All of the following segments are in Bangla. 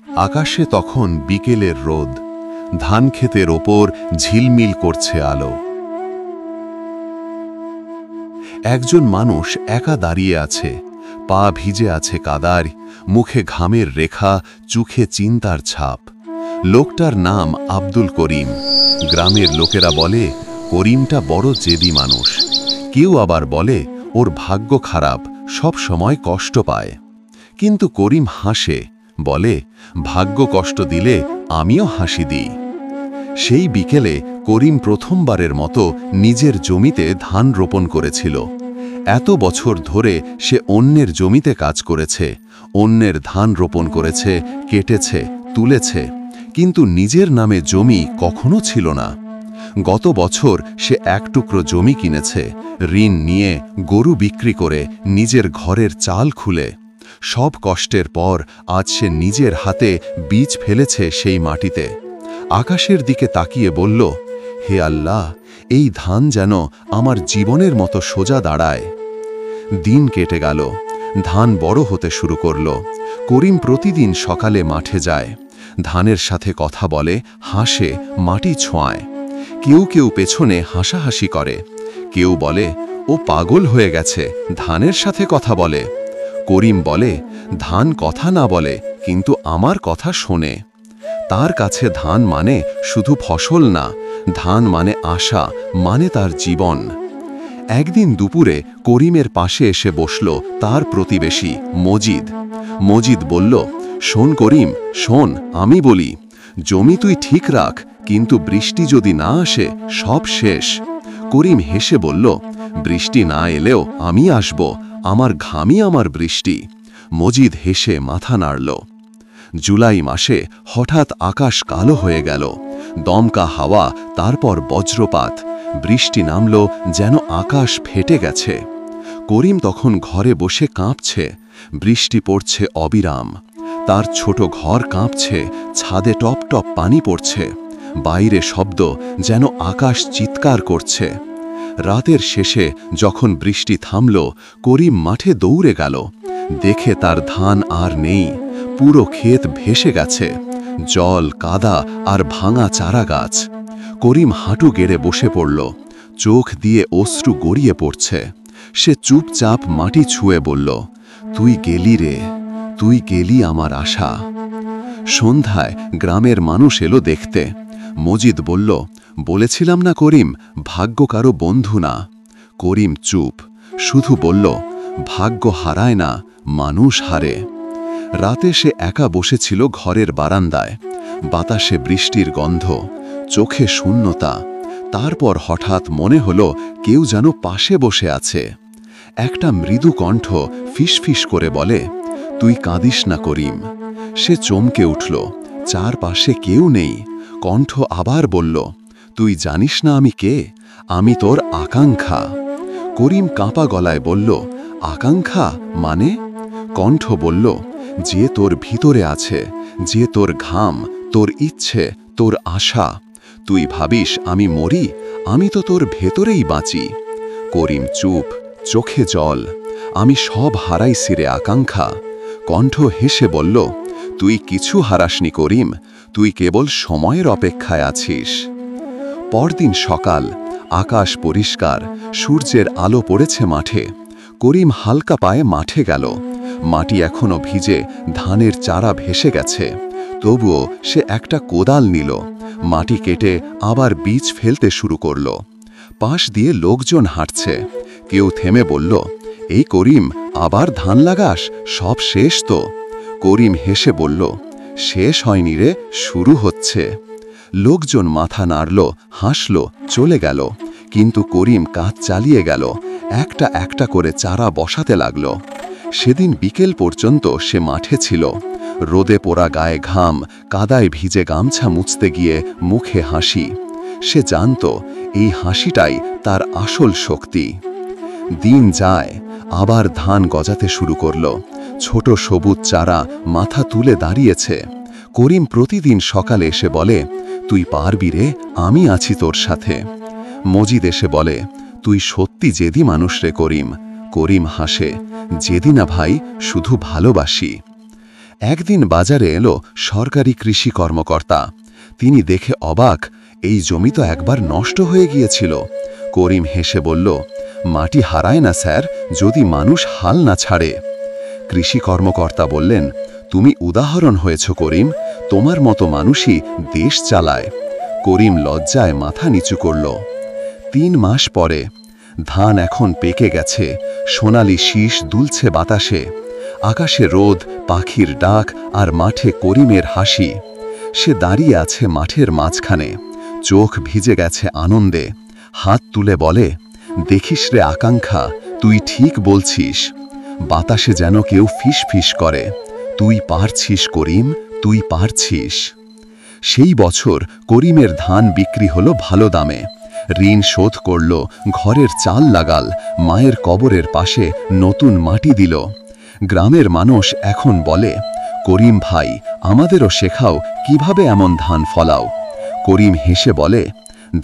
আকাশে তখন বিকেলের রোদ, ধান ক্ষেতের ওপর ঝিলমিল করছে আলো। একজন মানুষ একা দাঁড়িয়ে আছে, পা ভিজে আছে কাদায়, মুখে ঘামের রেখা, চোখে চিন্তার ছাপ। লোকটার নাম আব্দুল করিম। গ্রামের লোকেরা বলে করিমটা বড় জেদি মানুষ, কেউ আবার বলে ওর ভাগ্য খারাপ, সব সময় কষ্ট পায়। কিন্তু করিম হাসে, বলে ভাগ্য কষ্ট দিলে আমিও হাসি দিই। সেই বিকেলে করিম প্রথমবারের মতো নিজের জমিতে ধান রোপণ করেছিল। এত বছর ধরে সে অন্যের জমিতে কাজ করেছে, অন্যের ধান রোপণ করেছে, কেটেছে, তুলেছে, কিন্তু নিজের নামে জমি কখনো ছিল না। গত বছর সে এক টুকরো জমি কিনেছে, ঋণ নিয়ে, গরু বিক্রি করে, নিজের ঘরের চাল খুলে। সব কষ্টের পর আজ সে নিজের হাতে বীজ ফেলেছে সেই মাটিতে। আকাশের দিকে তাকিয়ে বলল, হে আল্লাহ, এই ধান যেন আমার জীবনের মতো সোজা দাঁড়ায়। দিন কেটে গেল, ধান বড় হতে শুরু করল। করিম প্রতিদিন সকালে মাঠে যায়, ধানের সাথে কথা বলে, হাসে, মাটি ছোঁয়ায়। কেউ কেউ পেছনে হাসাহাসি করে, কেউ বলে ও পাগল হয়ে গেছে, ধানের সাথে কথা বলে। করিম বলে, ধান কথা না বলে, কিন্তু আমার কথা শোনে। তার কাছে ধান মানে শুধু ফসল না, ধান মানে আশা, মানে তার জীবন। একদিন দুপুরে করিমের পাশে এসে বসল তার প্রতিবেশী মজিদ। মজিদ বলল, শোন করিম, শোন, আমি বলি, জমি তুই ঠিক রাখ, কিন্তু বৃষ্টি যদি না আসে সব শেষ। করিম হেসে বলল, বৃষ্টি না এলেও আমি আসব, আমার ঘামই আমার বৃষ্টি। মজিদ হেসে মাথা নাড়ল। জুলাই মাসে হঠাৎ আকাশ কালো হয়ে গেল, দমকা হাওয়া, তারপর বজ্রপাত। বৃষ্টি নামল যেন আকাশ ফেটে গেছে। করিম তখন ঘরে বসে কাঁপছে, বৃষ্টি পড়ছে অবিরাম। তার ছোট ঘর কাঁপছে, ছাদে টপ টপ পানি পড়ছে, বাইরে শব্দ যেন আকাশ চিৎকার করছে। রাতের শেষে যখন বৃষ্টি থামল, করিম মাঠে দৌড়ে গেল। দেখে তার ধান আর নেই, পুরো ক্ষেত ভেসে গেছে, জল, কাদা আর ভাঙা চারা গাছ। করিম হাঁটু গেড়ে বসে পড়ল, চোখ দিয়ে অশ্রু গড়িয়ে পড়ছে। সে চুপচাপ মাটি ছুঁয়ে বলল, তুই গেলি রে, তুই গেলি আমার আশা। সন্ধ্যায় গ্রামের মানুষ এলো দেখতে। মজিদ বলল, বলেছিলাম না করিম, ভাগ্য কারো বন্ধু না। করিম চুপ, শুধু বলল, ভাগ্য হারায় না, মানুষ হারে। রাতে সে একা বসেছিল ঘরের বারান্দায়, বাতাসে বৃষ্টির গন্ধ, চোখে শূন্যতা। তারপর হঠাৎ মনে হলো কেউ যেন পাশে বসে আছে। একটা মৃদু কণ্ঠ ফিসফিস করে বলে, তুই কাঁদিস না করিম। সে চমকে উঠল, চারপাশে কেউ নেই। কণ্ঠ আবার বলল, তুই জানিস না আমি কে? আমি তোর আকাঙ্ক্ষা। করিম কাঁপা গলায় বলল, আকাঙ্ক্ষা মানে? কণ্ঠ বলল, যে তোর ভিতরে আছে, যে তোর ঘাম, তোর ইচ্ছে, তোর আশা। তুই ভাবিস আমি মরি, আমি তো তোর ভেতরেই বাঁচি। করিম চুপ, চোখে জল। আমি সব হারাইছি রে আকাঙ্ক্ষা। কণ্ঠ হেসে বলল, তুই কিছু হারাসনি করিম, তুই কেবল সময়ের অপেক্ষায় আছিস। পরদিন সকাল, আকাশ পরিষ্কার, সূর্যের আলো পড়েছে মাঠে। করিম হালকা পায়ে মাঠে গেল। মাটি এখনো ভিজে, ধানের চারা ভেসে গেছে। তবুও সে একটা কোদাল নিল, মাটি কেটে আবার বীজ ফেলতে শুরু করল। পাশ দিয়ে লোকজন হাঁটছে। কেউ থেমে বলল, এই করিম, আবার ধান লাগাস, সব শেষ তো? করিম হেসে বলল, শেষ হয়নি রে, শুরু হচ্ছে। লোকজন মাথা নাড়ল, হাসল, চলে গেল। কিন্তু করিম কাজ চালিয়ে গেল, একটা একটা করে চারা বসাতে লাগল। সেদিন বিকেল পর্যন্ত সে মাঠে ছিল। রোদে পোড়া গায়ে ঘাম, কাদায় ভিজে গামছা মুছতে গিয়ে মুখে হাসি। সে জানত এই হাসিটাই তার আসল শক্তি। দিন যায়, আবার ধান গজাতে শুরু করল। ছোট সবুজ চারা মাথা তুলে দাঁড়িয়েছে। করিম প্রতিদিন সকালে এসে বলে, তুই পারবি রে, আমি আছি তোর সাথে। মজিদ এসে বলে, তুই সত্যি জেদি মানুষ রে করিম। করিম হাসে, জেদি না ভাই, শুধু ভালোবাসি। একদিন বাজারে এলো সরকারি কৃষি কর্মকর্তা। তিনি দেখে অবাক, এই জমি তো একবার নষ্ট হয়ে গিয়েছিল। করিম হেসে বলল, মাটি হারায় না স্যার, যদি মানুষ হাল না ছাড়ে। কৃষি কর্মকর্তা বললেন, তুমি উদাহরণ হয়েছ করিম, তোমার মতো মানুষই দেশ চালায়। করিম লজ্জায় মাথা নিচু করল। 3 মাস পরে ধান এখন পেকে গেছে, সোনালি শীষ দুলছে বাতাসে। আকাশে রোদ, পাখির ডাক আর মাঠে করিমের হাসি। সে দাঁড়িয়ে আছে মাঠের মাঝখানে, চোখ ভিজে গেছে আনন্দে। হাত তুলে বলে, দেখিস রে আকাঙ্ক্ষা, তুই ঠিক বলছিস। বাতাসে যেন কেউ ফিস ফিস করে, তুই পারছিস করিম, তুই পারছিস। সেই বছর করিমের ধান বিক্রি হলো ভালো দামে। ঋণ শোধ করল, ঘরের চাল লাগাল, মায়ের কবরের পাশে নতুন মাটি দিল। গ্রামের মানুষ এখন বলে, করিম ভাই, আমাদেরও শেখাও কিভাবে এমন ধান ফলাও। করিম হেসে বলে,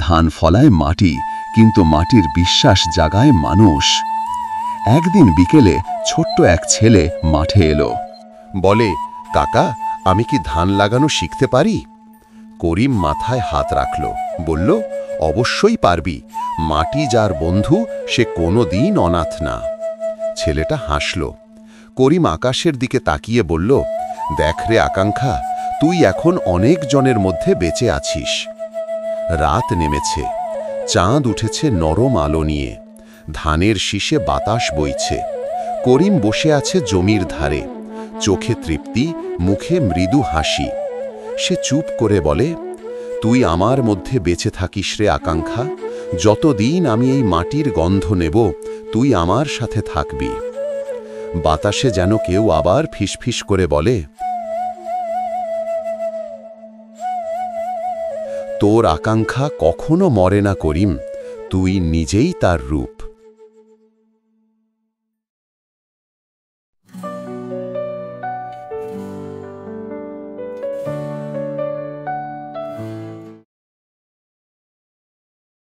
ধান ফলায় মাটি, কিন্তু মাটির বিশ্বাস জাগায় মানুষ। একদিন বিকেলে ছোট্ট এক ছেলে মাঠে এলো। বলে, কাকা, আমি কি ধান লাগানো শিখতে পারি? করিম মাথায় হাত রাখল, বলল, অবশ্যই পারবি। মাটি যার বন্ধু, সে কোনো দিন অনাথ না। ছেলেটা হাসল। করিম আকাশের দিকে তাকিয়ে বলল, দেখ রে আকাঙ্ক্ষা, তুই এখন অনেক জনের মধ্যে বেঁচে আছিস। রাত নেমেছে, চাঁদ উঠেছে নরম আলো নিয়ে, ধানের শীষে বাতাস বইছে। করিম বসে আছে জমির ধারে, চোখে তৃপ্তি, মুখে মৃদু হাসি। সে চুপ করে বলে, তুই আমার মধ্যে বেঁচে থাকিস রে আকাঙ্ক্ষা, যতদিন আমি এই মাটির গন্ধ নেব, তুই আমার সাথে থাকবি। বাতাসে যেন কেউ আবার ফিসফিস করে বলে, তোর আকাঙ্ক্ষা কখনো মরে না করিম, তুই নিজেই তার রূপ।